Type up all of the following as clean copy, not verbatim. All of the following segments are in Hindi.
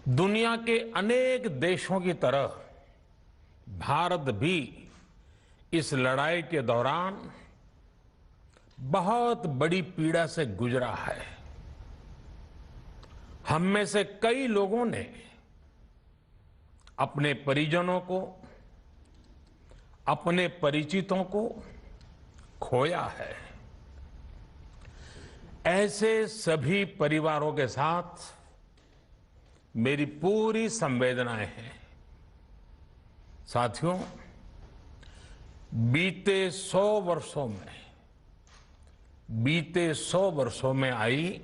दुनिया के अनेक देशों की तरह भारत भी इस लड़ाई के दौरान बहुत बड़ी पीड़ा से गुजरा है। हम में से कई लोगों ने अपने परिजनों को, अपने परिचितों को खोया है। ऐसे सभी परिवारों के साथ मेरी पूरी संवेदनाएं हैं। साथियों, बीते 100 वर्षों में आई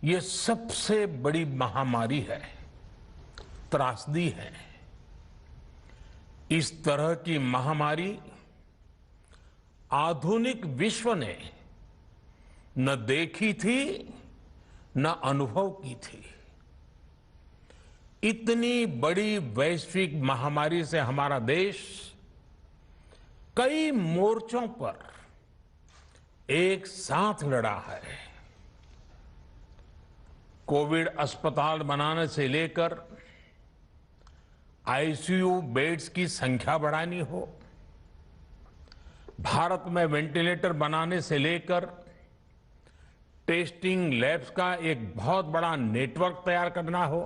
ये सबसे बड़ी महामारी है, त्रासदी है। इस तरह की महामारी आधुनिक विश्व ने न देखी थी, न अनुभव की थी। इतनी बड़ी वैश्विक महामारी से हमारा देश कई मोर्चों पर एक साथ लड़ा है। कोविड अस्पताल बनाने से लेकर आईसीयू बेड्स की संख्या बढ़ानी हो, भारत में वेंटिलेटर बनाने से लेकर टेस्टिंग लैब्स का एक बहुत बड़ा नेटवर्क तैयार करना हो,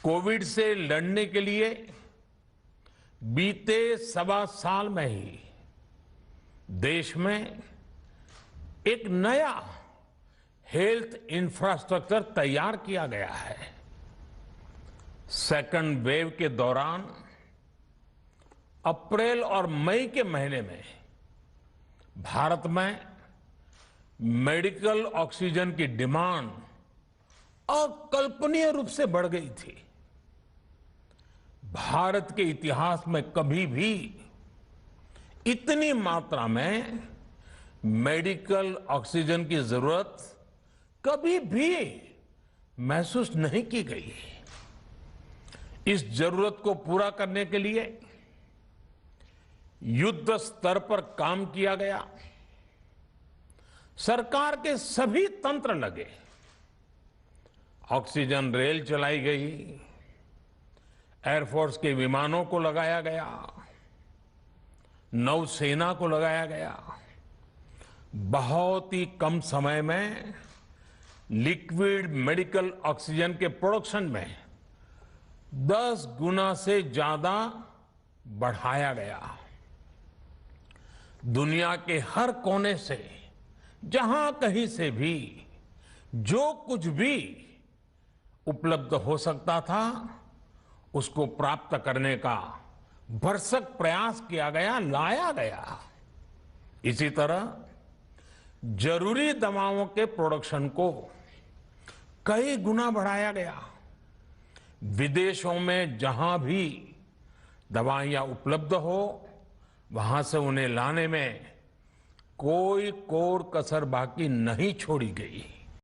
कोविड से लड़ने के लिए बीते 1.25 साल में ही देश में एक नया हेल्थ इंफ्रास्ट्रक्चर तैयार किया गया है। सेकंड वेव के दौरान अप्रैल और मई के महीने में भारत में मेडिकल ऑक्सीजन की डिमांड अकल्पनीय रूप से बढ़ गई थी। भारत के इतिहास में कभी भी इतनी मात्रा में मेडिकल ऑक्सीजन की जरूरत कभी भी महसूस नहीं की गई। इस जरूरत को पूरा करने के लिए युद्ध स्तर पर काम किया गया। सरकार के सभी तंत्र लगे। ऑक्सीजन रेल चलाई गई, एयरफोर्स के विमानों को लगाया गया, नौसेना को लगाया गया। बहुत ही कम समय में लिक्विड मेडिकल ऑक्सीजन के प्रोडक्शन में 10 गुना से ज्यादा बढ़ाया गया। दुनिया के हर कोने से, जहां कहीं से भी जो कुछ भी उपलब्ध हो सकता था उसको प्राप्त करने का भरसक प्रयास किया गया, लाया गया। इसी तरह जरूरी दवाओं के प्रोडक्शन को कई गुना बढ़ाया गया। विदेशों में जहां भी दवाइयां उपलब्ध हो वहां से उन्हें लाने में कोई कोर कसर बाकी नहीं छोड़ी गई।